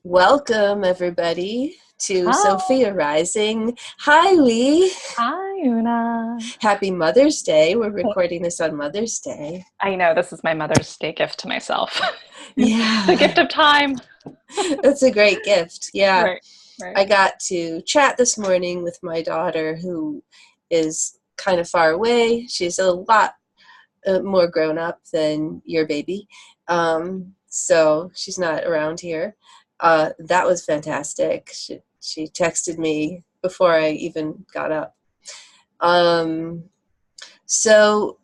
Welcome, everybody, to Hi. Sophia Rising. Hi, Lee. Hi, Oonagh. Happy Mother's Day. We're recording this on Mother's Day. I know this is my Mother's Day gift to myself. The gift Yeah, of time. that's a great gift. Yeah, Right, right. I got to chat this morning with my daughter, who is kind of far away. She's a lot more grown up than your baby. So she's not around here. That was fantastic. She texted me before I even got up. So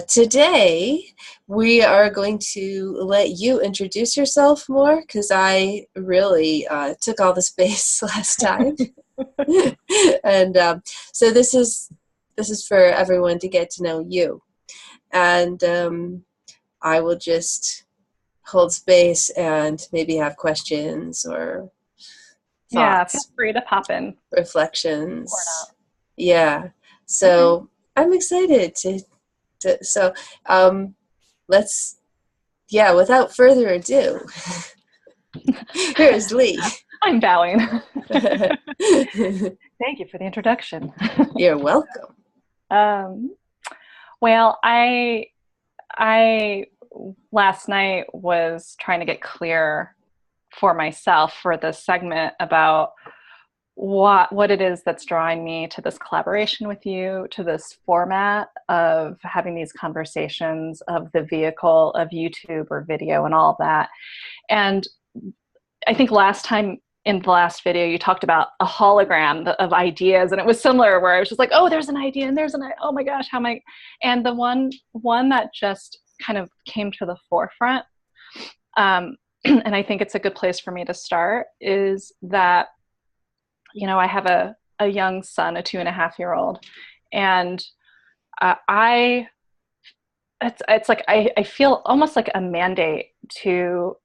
today we are going to let you introduce yourself more, because I really took all the space last time. And so this is for everyone to get to know you. And I will just hold space and maybe have questions or Yeah, feel thoughts, free to pop in or reflections. not. Yeah. Okay. So I'm excited so um, let's, yeah, without further ado, here's Lee. I'm bowing. Thank you for the introduction. You're welcome. Um, well, I last night was trying to get clear for myself for this segment about what it is that's drawing me to this collaboration with you, to this format of having these conversations, of the vehicle of YouTube or video and all of that. And I think last time in the last video, you talked about a hologram of ideas, and it was similar where I was just like, oh, there's an idea and oh my gosh, how am I? And the one that just kind of came to the forefront, and I think it's a good place for me to start, is that I have a young son, a 2.5-year-old, and I it's like I feel almost like a mandate to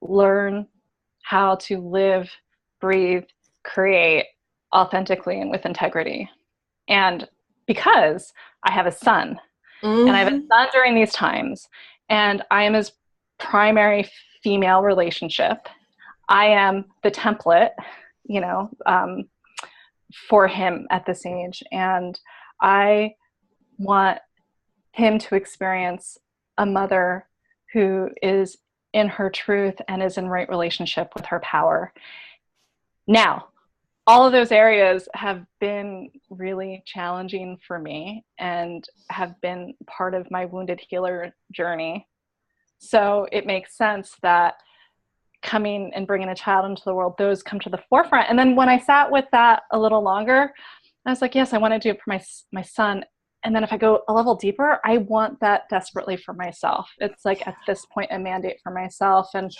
learn how to live, breathe, create authentically and with integrity. And because I have a son, and I have a Mm-hmm. son during these times, and I am his primary female relationship, I am the template, you know, um, for him at this age. And I want him to experience a mother who is in her truth and is in right relationship with her power. Now, all of those areas have been really challenging for me and have been part of my wounded healer journey. So it makes sense that coming and bringing a child into the world, those come to the forefront. And then when I sat with that a little longer, I was like, yes, I want to do it for my son. And then if I go a level deeper, I want that desperately for myself. It's like at this point a mandate for myself. And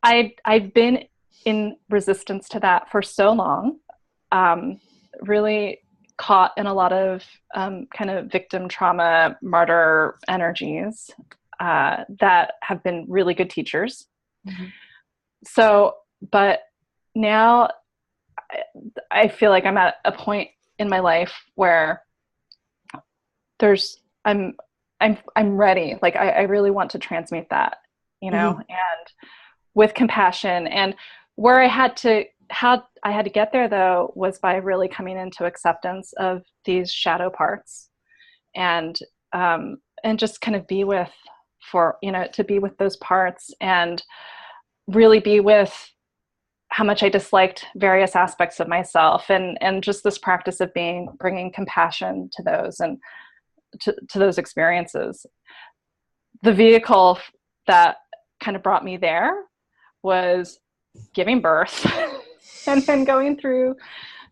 Yeah. I've been in resistance to that for so long, really caught in a lot of kind of victim trauma, martyr energies that have been really good teachers. Mm-hmm. So, but now I feel like I'm at a point in my life where there's I'm ready. Like I really want to transmute that, Mm-hmm. and with compassion. And where how I had to get there though was by really coming into acceptance of these shadow parts, and just kind of be with to be with those parts and really be with how much I disliked various aspects of myself, and just this practice of bringing compassion to those and to those experiences. The vehicle that kind of brought me there was giving birth and then going through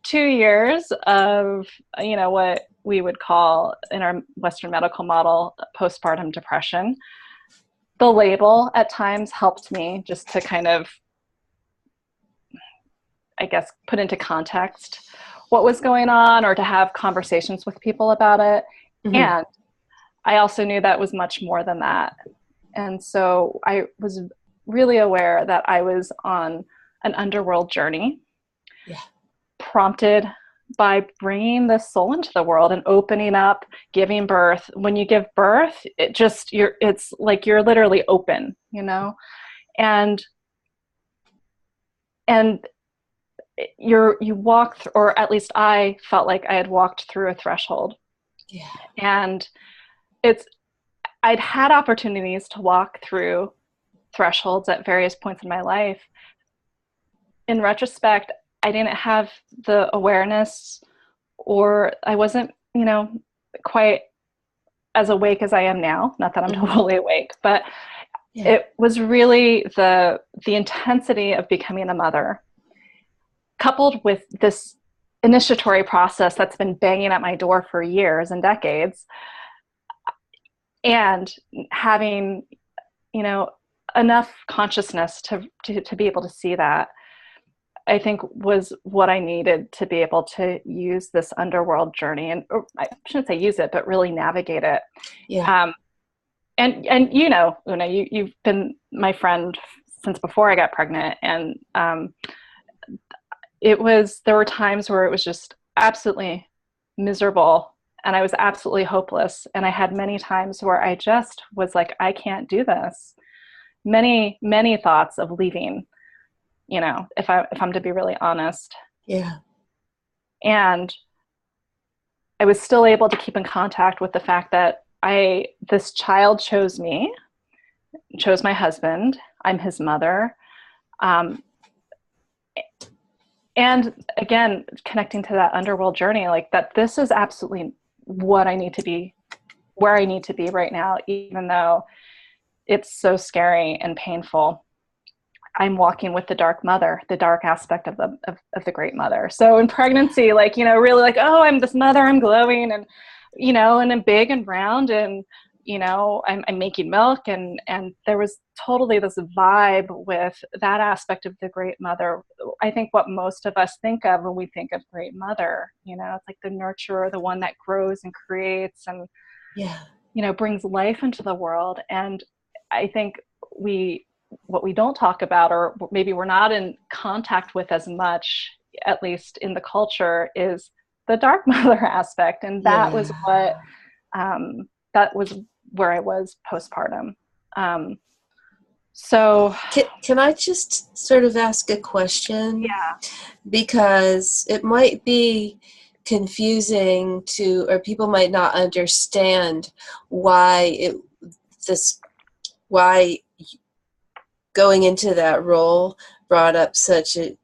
2 years of what we would call in our Western medical model postpartum depression. The label at times helped me just to kind of, I guess, put into context what was going on, or to have conversations with people about it. Mm-hmm. And I also knew that was much more than that. And so I was really aware that I was on an underworld journey, Yeah. prompted by bringing the soul into the world and opening up, giving birth. When you give birth, it's like you're literally open, and and you walk or at least I felt like I had walked through a threshold. Yeah. And I'd had opportunities to walk through thresholds at various points in my life. In retrospect, I didn't have the awareness, or I wasn't, quite as awake as I am now. Not that I'm totally awake, but it was really the intensity of becoming a mother, coupled with this initiatory process that's been banging at my door for years and decades, and having, enough consciousness to be able to see that, I think was what I needed to be able to use this underworld journey. And I shouldn't say use it, but really navigate it. Yeah. And Oonagh, you've been my friend since before I got pregnant. And there were times where it was just absolutely miserable and I was absolutely hopeless. And I had many times where I just was like, I can't do this. Many, many thoughts of leaving, if I'm to be really honest. Yeah. And I was still able to keep in contact with the fact that this child chose me, chose my husband. I'm his mother. And again, connecting to that underworld journey, like that this is absolutely what I need to be, where I need to be right now, even though it's so scary and painful. I'm walking with the dark mother, the dark aspect of the great mother. So in pregnancy, really like, oh, I'm this mother, I'm glowing and, and I'm big and round and, I'm making milk. And there was totally this vibe with that aspect of the great mother. I think what most of us think of when we think of great mother, it's like the nurturer, the one that grows and creates and, brings life into the world. And I think what we don't talk about, or maybe we're not in contact with as much, at least in the culture, is the dark mother aspect. And that was that was where I was postpartum. So can I just sort of ask a question? Yeah. Because it might be confusing or people might not understand why going into that role brought up such a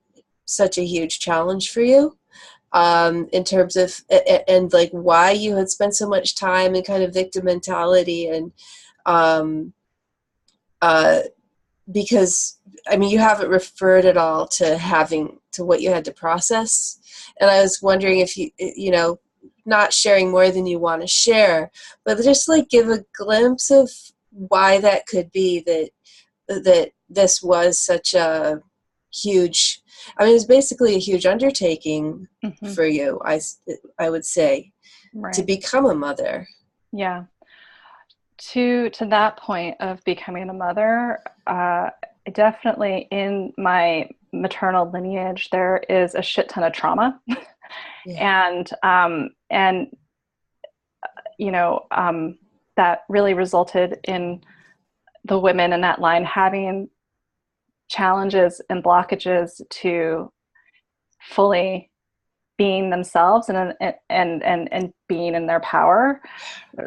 huge challenge for you, in terms of, and like why you had spent so much time in kind of victim mentality and, because you haven't referred at all to what you had to process. And I was wondering if you not sharing more than you want to share, but just like give a glimpse of why that could be that this was such a huge, it's basically a huge undertaking for you, I would say, to become a mother. Yeah. To that point of becoming a mother, definitely in my maternal lineage, there is a shit ton of trauma. And that really resulted in the women in that line having challenges and blockages to fully being themselves and being in their power.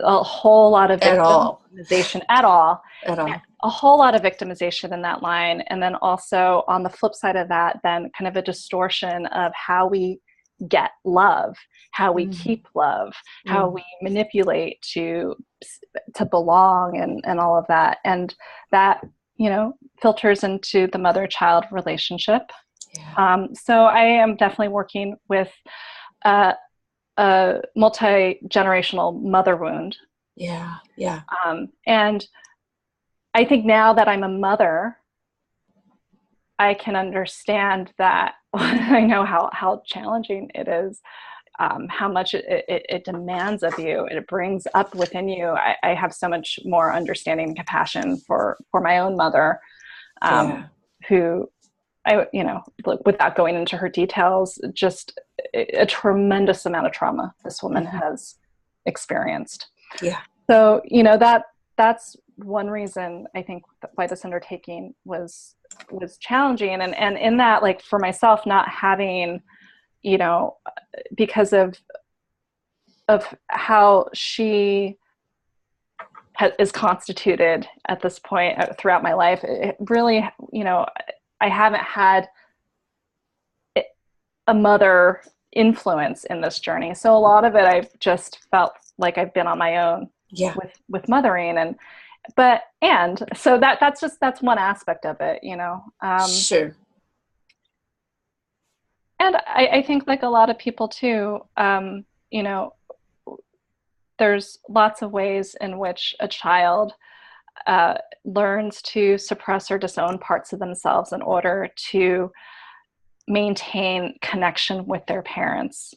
A whole lot of victimization at all. A whole lot of victimization in that line. And then also on the flip side of that, then kind of a distortion of how we get love, how we keep love, how we manipulate to belong and all of that. And that, filters into the mother-child relationship. So I am definitely working with a multi-generational mother wound. And I think now that I'm a mother, I can understand that. I know how challenging it is, how much it demands of you. It brings up within you. I have so much more understanding and compassion for my own mother, who, without going into her details, just a tremendous amount of trauma this woman has experienced. So, that's one reason I think why this undertaking was challenging, and in that, like, for myself, not having, you know, because of how she is constituted at this point throughout my life, it really, you know, I haven't had a mother influence in this journey. So a lot of it, I've just felt like I've been on my own with mothering, and so that's one aspect of it, you know. Sure. And I think, like a lot of people too, you know, there's lots of ways in which a child learns to suppress or disown parts of themselves in order to maintain connection with their parents,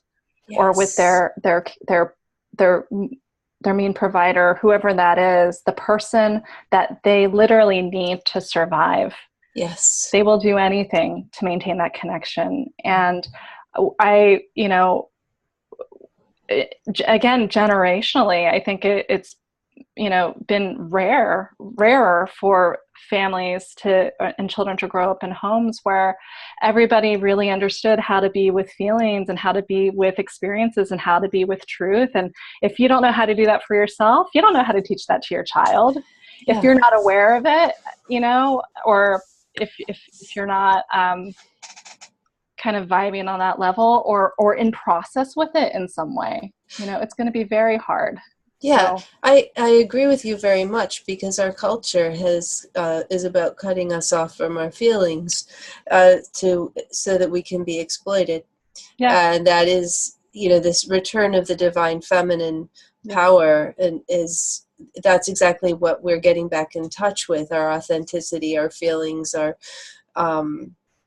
or with their main provider, whoever that is, the person that they literally need to survive. Yes. They will do anything to maintain that connection. And I, you know, again, generationally, I think it's, you know, been rarer for families and children to grow up in homes where everybody really understood how to be with feelings and how to be with experiences and how to be with truth. And if you don't know how to do that for yourself, you don't know how to teach that to your child. Yeah. If you're not aware of it, you know, or if you're not kind of vibing on that level or in process with it in some way, you know, it's going to be very hard. Yeah, so. I agree with you very much, because our culture is about cutting us off from our feelings so that we can be exploited. Yeah. And that is, you know, this return of the divine feminine power, and that's exactly what we're getting back in touch with: our authenticity, our feelings, our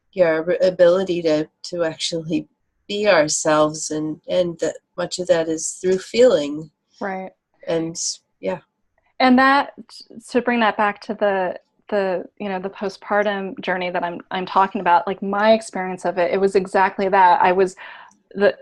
ability to actually be ourselves, and that much of that is through feeling. Right. And yeah. And that, to bring that back to the you know, the postpartum journey that I'm talking about, like my experience of it was exactly that.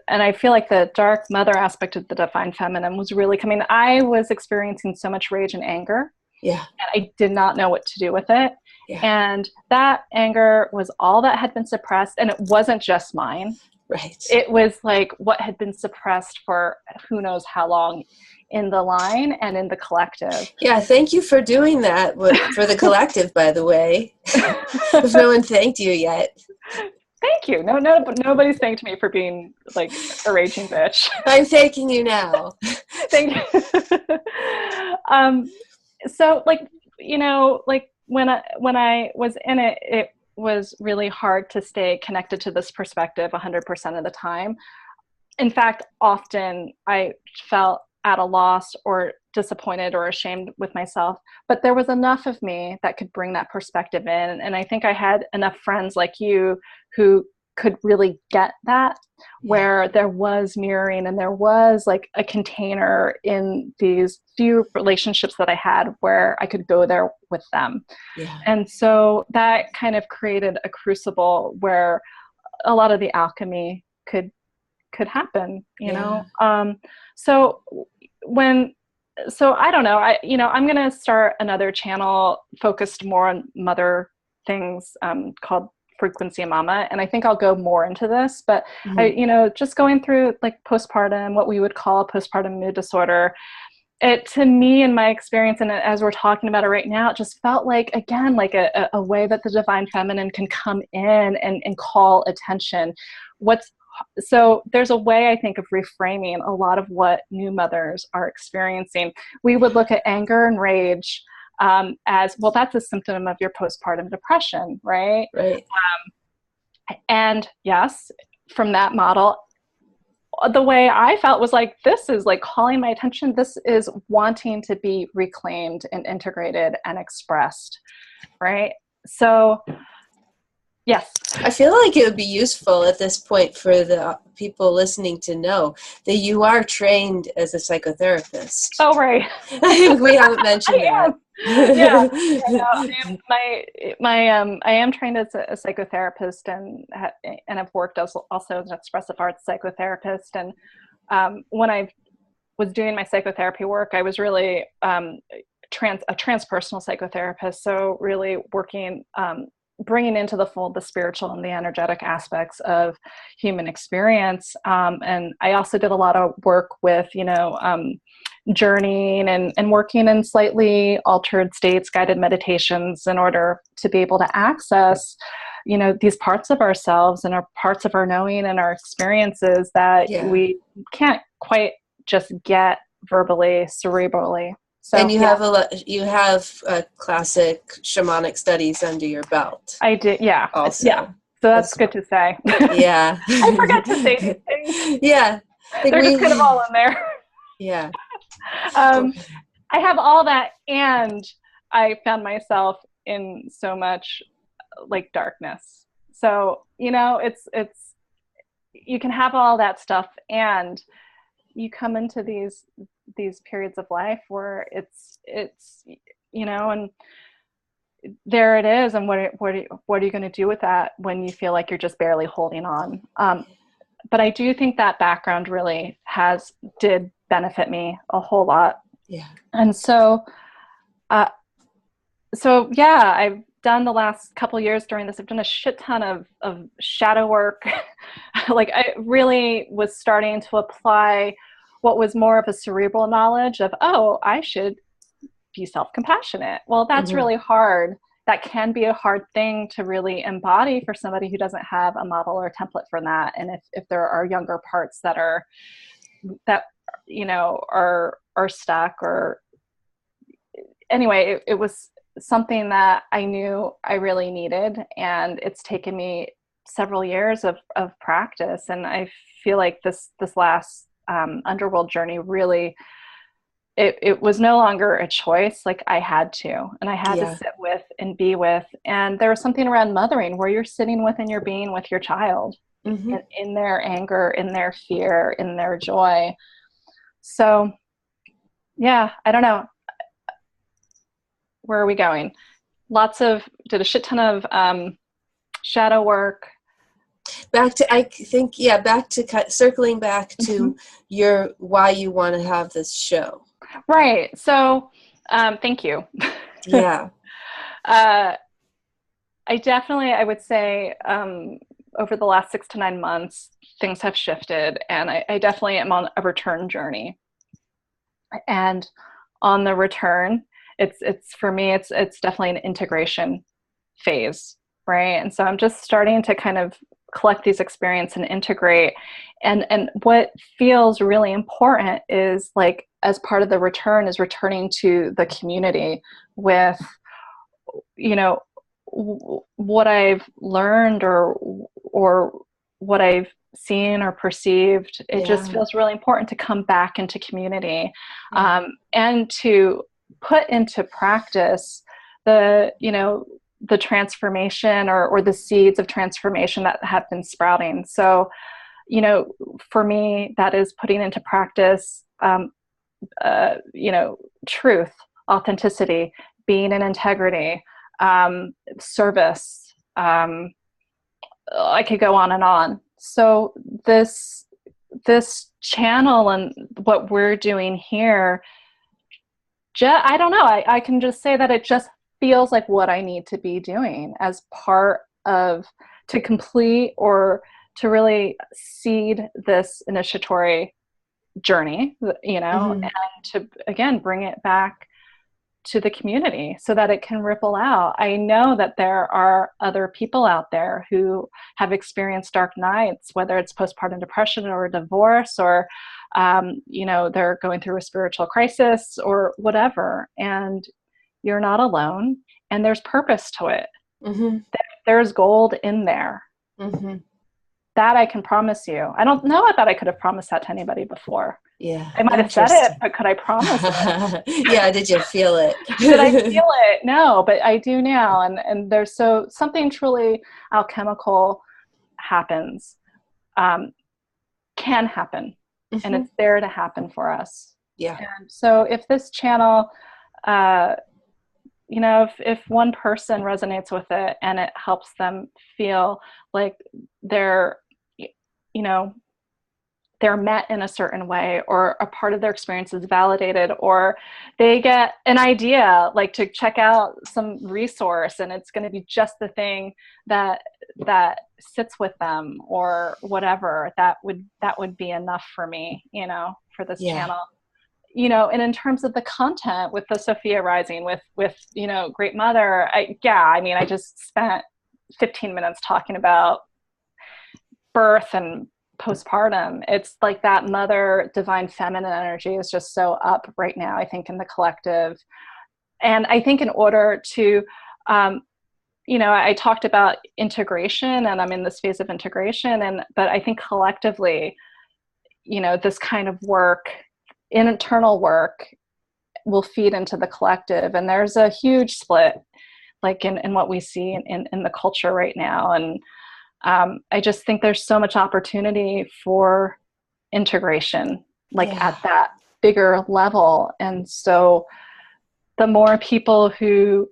And I feel like the dark mother aspect of the divine feminine was really coming. I was experiencing so much rage and anger. Yeah. And I did not know what to do with it. Yeah. And that anger was all that had been suppressed. And it wasn't just mine. Right. It was like what had been suppressed for who knows how long in the line and in the collective. Yeah, thank you for doing that for the collective, by the way. If no one thanked you yet. Thank you. No, nobody's thanked me for being like a raging bitch. I'm thanking you now. Thank you. So, like, you know, like when I was in it, it was really hard to stay connected to this perspective 100% of the time. In fact, often I felt at a loss or disappointed or ashamed with myself, but there was enough of me that could bring that perspective in. And I think I had enough friends like you who could really get that, where there was mirroring and there was like a container in these few relationships that I had where I could go there with them. Yeah. And so that kind of created a crucible where a lot of the alchemy could happen, you know? So I don't know, I'm going to start another channel focused more on mother things, called Frequency Mama. And I think I'll go more into this, but just going through like postpartum, what we would call postpartum mood disorder, it, to me, in my experience, and as we're talking about it right now, it just felt like, again, like a way that the divine feminine can come in and call attention. So there's a way, I think, of reframing a lot of what new mothers are experiencing. We would look at anger and rage as, well, that's a symptom of your postpartum depression, right? Right. And yes, from that model, the way I felt was like, this is like calling my attention. This is wanting to be reclaimed and integrated and expressed, right? So yes. I feel like it would be useful at this point for the people listening to know that you are trained as a psychotherapist. Oh, right. We haven't mentioned that. I am trained as a psychotherapist, and I've worked also as an expressive arts psychotherapist. And when I was doing my psychotherapy work, I was really a transpersonal psychotherapist. So really working, bringing into the fold the spiritual and the energetic aspects of human experience. And I also did a lot of work with, journeying and working in slightly altered states, guided meditations, in order to be able to access, these parts of ourselves and our parts of our knowing and our experiences that we can't quite just get verbally, cerebrally. So, and you have classic shamanic studies under your belt. I did, yeah. Also, yeah. So that's good to say. Yeah. I forgot to say these things. Yeah. They're just kind of all in there. Yeah. I have all that, and I found myself in so much like darkness. So, it's you can have all that stuff, and you come into these periods of life where it's and there it is, and what are you going to do with that when you feel like you're just barely holding on? But I do think that background really did benefit me a whole lot. Yeah. And so yeah, I've done the last couple of years during this, I've done a shit ton of shadow work. Like, I really was starting to apply what was more of a cerebral knowledge of, I should be self-compassionate. Well, that's really hard. That can be a hard thing to really embody for somebody who doesn't have a model or a template for that. And if there are younger parts that are stuck, or anyway, it was something that I knew I really needed, and it's taken me several years of practice. And I feel like this last underworld journey really, it was no longer a choice. Like, I had to sit with and be with. And there was something around mothering where you're sitting with and you're being with your child in their anger, in their fear, in their joy. So yeah, I don't know. Where are we going? Did a shit ton of shadow work. Circling back to why you want to have this show. Right. So, thank you. Yeah. I would say, over the last 6 to 9 months, things have shifted, and I definitely am on a return journey. And on the return, it's for me, it's definitely an integration phase, right? And so I'm just starting to kind of collect these experiences and integrate. And what feels really important is, like, as part of the return, is returning to the community with, what I've learned or what I've seen or perceived. It just feels really important to come back into community, and to put into practice the transformation or the seeds of transformation that have been sprouting. So, for me, that is putting into practice, truth, authenticity, being in integrity, service. I could go on and on. So this channel and what we're doing here, I don't know. I can just say that it just feels like what I need to be doing as part of, to complete or to really seed this initiatory journey, and to, again, bring it back to the community so that it can ripple out. I know that there are other people out there who have experienced dark nights, whether it's postpartum depression or a divorce, or they're going through a spiritual crisis or whatever, and you're not alone, and there's purpose to it. There's gold in there. That I can promise you. I don't know that I could have promised that to anybody before. Yeah. I might have said it, but could I promise it? Yeah. Did you feel it? Did I feel it? No, but I do now. And there's something truly alchemical happens, can happen, and it's there to happen for us. Yeah. And so if this channel, if one person resonates with it and it helps them feel like they're, they're met in a certain way, or a part of their experience is validated, or they get an idea, like to check out some resource, and it's going to be just the thing that sits with them, or whatever, that would be enough for me, for this channel. And in terms of the content with the Sophia Rising, with Great Mother, I just spent 15 minutes talking about birth and postpartum. It's like that mother divine feminine energy is just so up right now, I think, in the collective. And I think in order to, I talked about integration, and I'm in this phase of integration, but I think collectively, this kind of work, internal work, will feed into the collective. And there's a huge split, like in what we see in the culture right now. And I just think there's so much opportunity for integration, at that bigger level. And so the more people who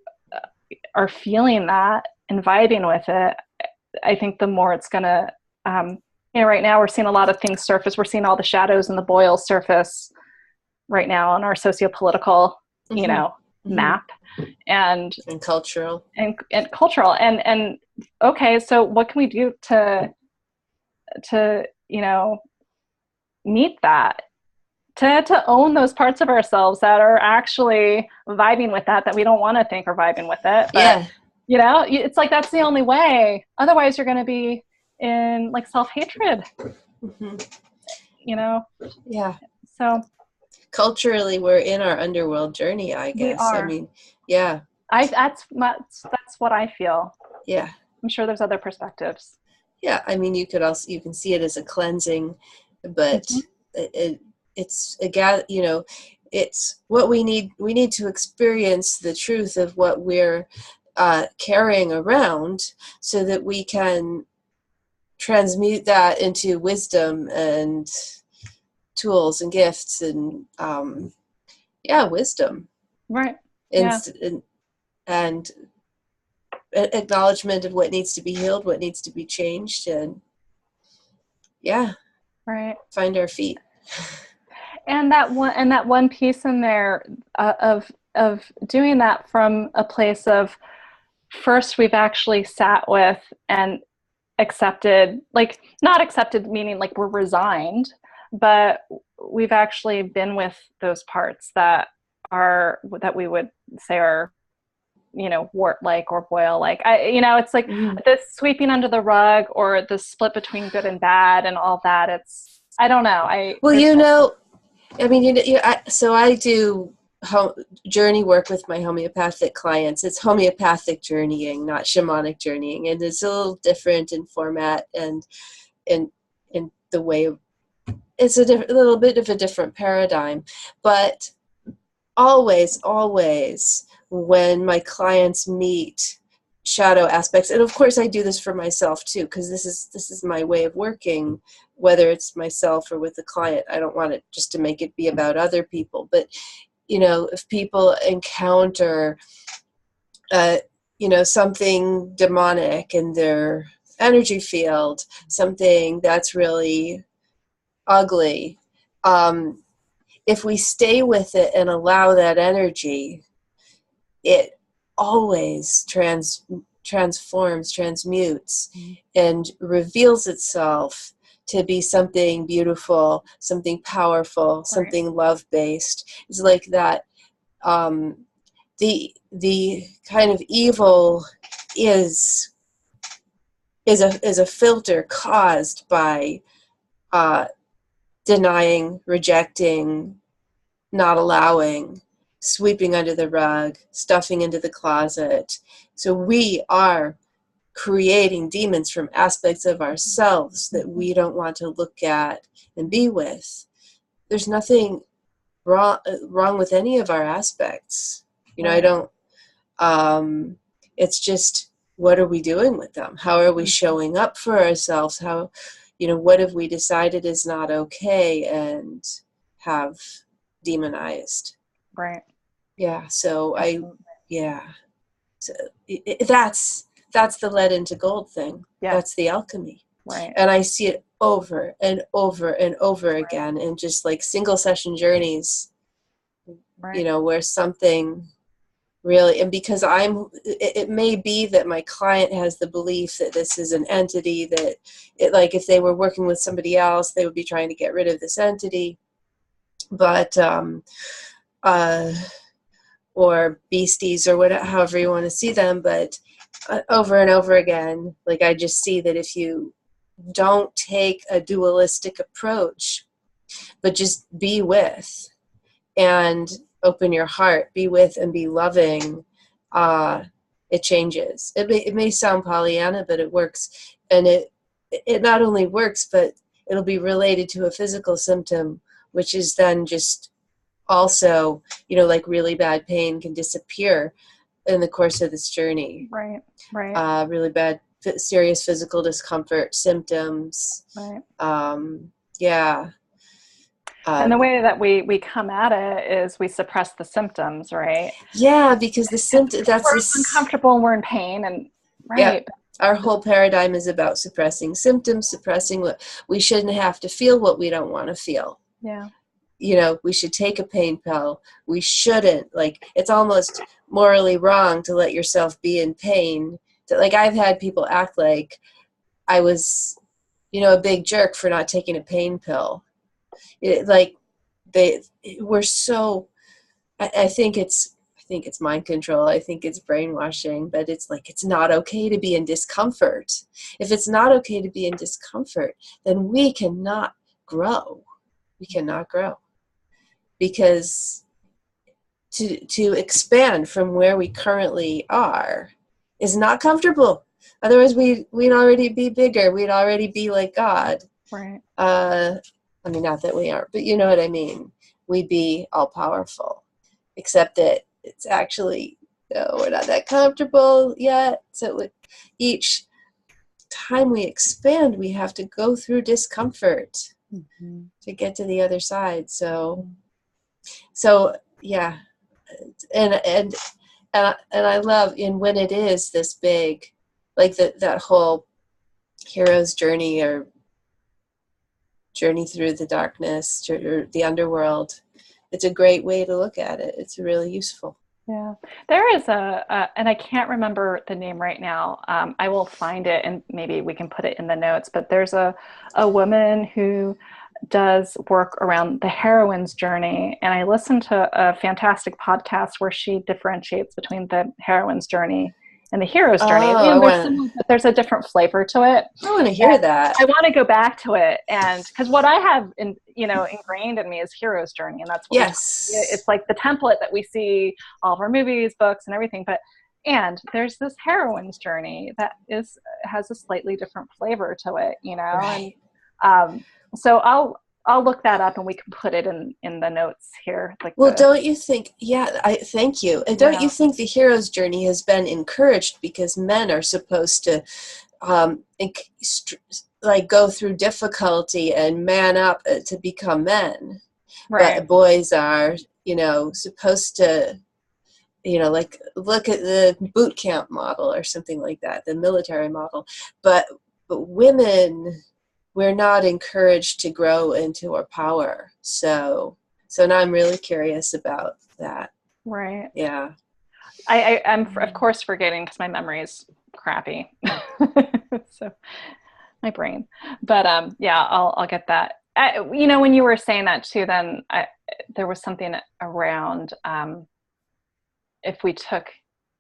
are feeling that and vibing with it, I think the more it's going to, right now we're seeing a lot of things surface. We're seeing all the shadows and the boils surface right now on our sociopolitical, map and cultural and cultural. And okay, so what can we do to meet that, to own those parts of ourselves that are actually vibing with that we don't want to think are vibing with it, but it's like that's the only way. Otherwise you're going to be in like self-hatred. So culturally we're in our underworld journey, I guess. We are. I mean, that's what I feel. I'm sure there's other perspectives. I mean, you can see it as a cleansing, but it's again, it's what we need to experience the truth of what we're carrying around, so that we can transmute that into wisdom and tools and gifts and wisdom, right? And acknowledgement of what needs to be healed, what needs to be changed, and right, find our feet. And that one piece in there of doing that from a place of, first we've actually sat with and accepted, like not accepted meaning like we're resigned, but we've actually been with those parts that we would say are wart-like or boil-like. It's like this sweeping under the rug, or the split between good and bad and all that. It's, I don't know. So I do journey work with my homeopathic clients. It's homeopathic journeying, not shamanic journeying, and it's a little different in format and in the way. It's a little bit of a different paradigm, but always when my clients meet shadow aspects, and of course I do this for myself too, because this is my way of working, whether it's myself or with a client. I don't want it just to make it be about other people, but if people encounter something demonic in their energy field, something that's really ugly, if we stay with it and allow that energy, it always transforms, transmutes, and reveals itself to be something beautiful, something powerful, something love-based. It's like that. The kind of evil is a filter caused by denying, rejecting, not allowing, sweeping under the rug, stuffing into the closet. So we are creating demons from aspects of ourselves that we don't want to look at and be with. There's nothing wrong with any of our aspects. I don't, it's just, what are we doing with them? How are we showing up for ourselves? How, what have we decided is not okay and have demonized? Right. Yeah. So So that's the lead into gold thing. Yeah. That's the alchemy. Right. And I see it over and over and over again in just like single session journeys, Right. where something really, and because it may be that my client has the belief that this is an entity that like if they were working with somebody else, they would be trying to get rid of this entity, but or beasties or whatever, however you want to see them. But over and over again, like I just see that if you don't take a dualistic approach, but just be with and open your heart, be with and be loving, it changes. It may sound Pollyanna, but it works. And it not only works, but it'll be related to a physical symptom, which is then just also, like really bad pain can disappear in the course of this journey. Right. Right. Really bad, serious physical discomfort, symptoms. Right. Yeah. And the way that we come at it is we suppress the symptoms, right? Yeah, because the symptom, that's we're uncomfortable and we're in pain, and right. Yeah, our whole paradigm is about suppressing symptoms, suppressing what we shouldn't have to feel, what we don't want to feel. Yeah. We should take a pain pill. We shouldn't. Like, it's almost morally wrong to let yourself be in pain. Like, I've had people act like I was, a big jerk for not taking a pain pill. Like, we're so, I think it's mind control. I think it's brainwashing, but it's like, it's not okay to be in discomfort. If it's not okay to be in discomfort, then we cannot grow. We cannot grow. Because to expand from where we currently are is not comfortable. Otherwise, we'd already be bigger. We'd already be like God. Right. I mean, not that we aren't, but you know what I mean. We'd be all powerful, except that it's actually, no, we're not that comfortable yet. So each time we expand, we have to go through discomfort to get to the other side. So yeah, and I love when it is this big, like that whole hero's journey or journey through the darkness or the underworld. It's a great way to look at it. It's really useful. Yeah, there is and I can't remember the name right now. I will find it and maybe we can put it in the notes, but there's a woman who does work around the heroine's journey. And I listened to a fantastic podcast where she differentiates between the heroine's journey and the hero's journey. But there's a different flavor to it. I want to hear that. I want to go back to it, and because what I have ingrained in me is hero's journey, and that's what it's like the template that we see all of our movies, books, and everything. And there's this heroine's journey that has a slightly different flavor to it, Right. And so I'll look that up and we can put it in the notes here. Don't you think, thank you. And don't you think the hero's journey has been encouraged because men are supposed to go through difficulty and man up to become men. Right. But boys are, supposed to, look at the boot camp model or something like that, the military model. But women, we're not encouraged to grow into our power. So now I'm really curious about that. Right. Yeah. I'm of course forgetting because my memory is crappy. So my brain, but I'll get that. When you were saying that too, then there was something around if we took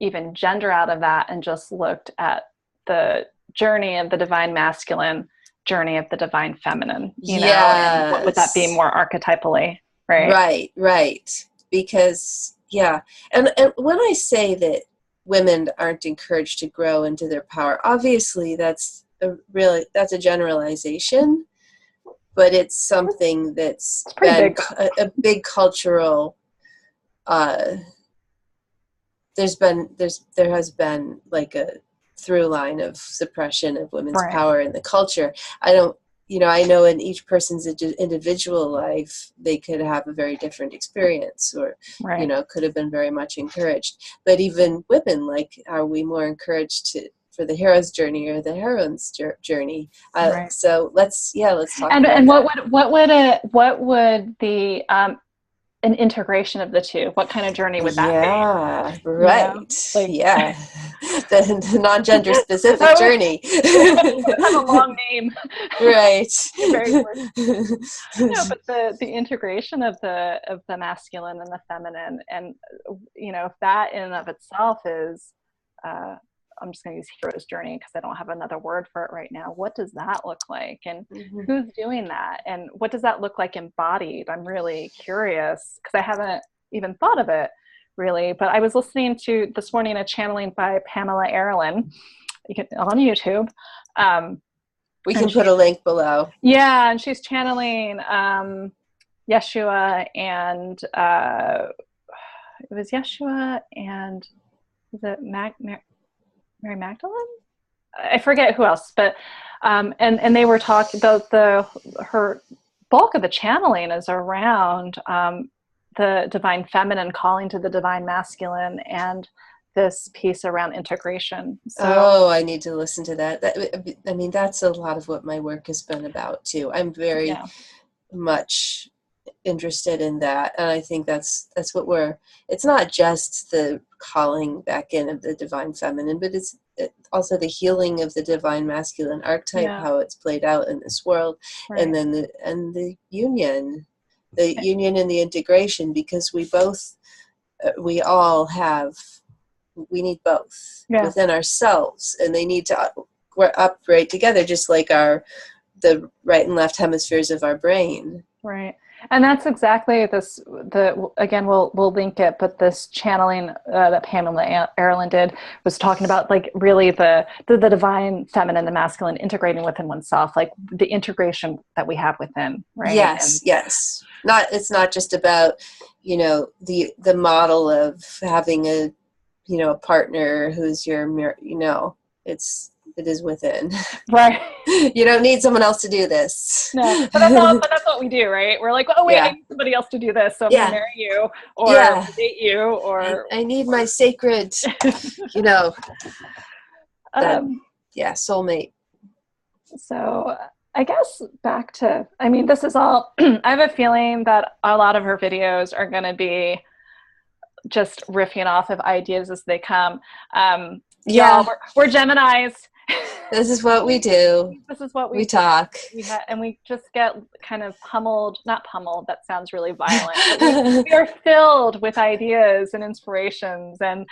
even gender out of that and just looked at the journey of the divine masculine, journey of the divine feminine, and what would that be more archetypally, right? Right. Because, and when I say that women aren't encouraged to grow into their power, obviously that's a generalization, but it's something that's been a big cultural, there has been like a through line of suppression of women's power in the culture. I know in each person's individual life, they could have a very different experience or, could have been very much encouraged. But even women, are we more encouraged for the hero's journey or the heroine's journey. Right. So let's talk And about and that. what would the an integration of the two? What kind of journey would that be? Yeah, You know, right. like Yeah. The non-gender specific that journey. would have a long name. Right. Very important. No, but the integration of the masculine and the feminine, and if that in and of itself is, I'm just going to use hero's journey because I don't have another word for it right now. What does that look like, and who's doing that, and what does that look like embodied? I'm really curious because I haven't even thought of it really. But I was listening to this morning a channeling by Pamela Aralyn, on YouTube. We can put a link below. Yeah, and she's channeling Yeshua, and it was Yeshua and was it Mary Magdalene? I forget who else, but and they were talking about her bulk of the channeling is around the divine feminine calling to the divine masculine, and this piece around integration. So, I need to listen to that. I mean, that's a lot of what my work has been about too. I'm very much interested in that, and I think that's what it's not just the calling back in of the divine feminine, but it's also the healing of the divine masculine archetype, how it's played out in this world, and then the union and the integration, because we all have, we need both within ourselves, and they need to operate together, just like the right and left hemispheres of our brain. Right. And that's exactly this, again, we'll link it, but this channeling that Pamela Aralyn did was talking about, like, really the divine feminine, the masculine integrating within oneself, like the integration that we have within, right? Yes, yes. It's not just about, the model of having a partner who's your, it is within. Right. You don't need someone else to do this. No, but that's what we do, right? We're like, oh wait, I need somebody else to do this, so I'm gonna marry you or date you, or I need my sacred, soulmate. So I guess back to, this is all, I have a feeling that a lot of her videos are going to be just riffing off of ideas as they come. Y'all, we're Geminis. This is what we do. This is what we talk. And we just get kind of not pummeled, that sounds really violent. We are filled with ideas and inspirations, and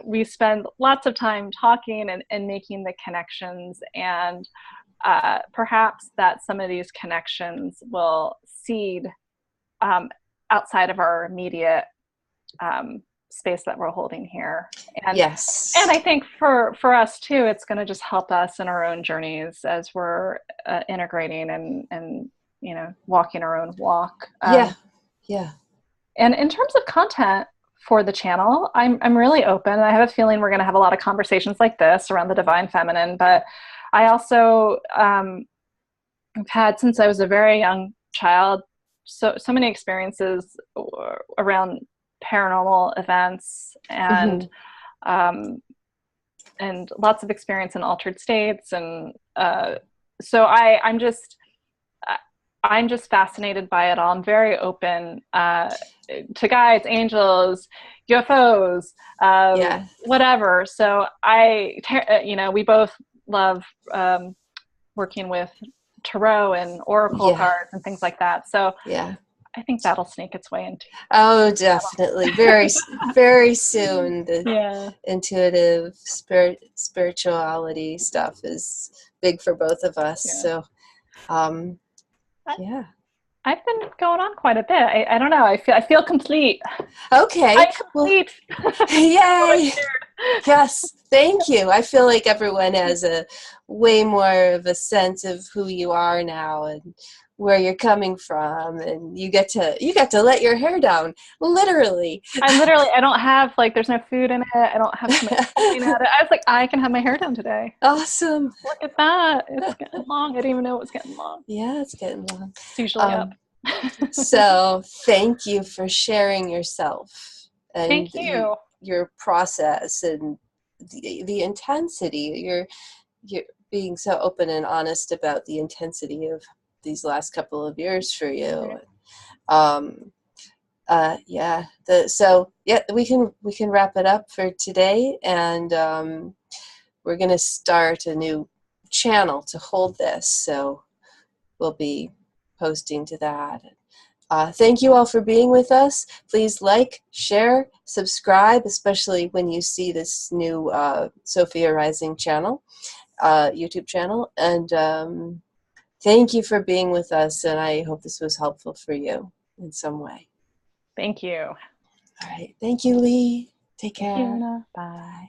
we spend lots of time talking and making the connections, and perhaps that some of these connections will seed outside of our immediate space that we're holding here. And and I think for us too, it's going to just help us in our own journeys as we're integrating and walking our own walk. And in terms of content for the channel, I'm really open. I have a feeling we're going to have a lot of conversations like this around the divine feminine, but I also have had, since I was a very young child, so many experiences around paranormal events, and and lots of experience in altered states, and so I'm just fascinated by it all. I'm very open to guides, angels, UFOs, whatever. So we both love working with tarot and oracle cards and things like that. So I think that'll sneak its way into. Oh, definitely. Very, very soon. The intuitive spirituality stuff is big for both of us. So, I've been going on quite a bit. I don't know. I feel complete. Okay. I'm complete. Well, yay. Yes. Thank you. I feel like everyone has a way more of a sense of who you are now and where you're coming from, and you get to let your hair down, literally. I don't have, like, there's no food in it. I don't have somebody pulling at it. I was like, I can have my hair down today. Awesome. Look at that. It's getting long. I didn't even know it was getting long. Yeah, it's getting long. It's usually up. So thank you for sharing yourself and thank you. Your process, and the intensity. You're being so open and honest about the intensity of these last couple of years for you. Um, we can wrap it up for today, and we're going to start a new channel to hold this, so we'll be posting to that. Thank you all for being with us. Please like, share, subscribe, especially when you see this new Sophia Rising channel, YouTube channel. And thank you for being with us, and I hope this was helpful for you in some way. Thank you. All right. Thank you, Lee. Take care. Thank you, Oonagh. Bye.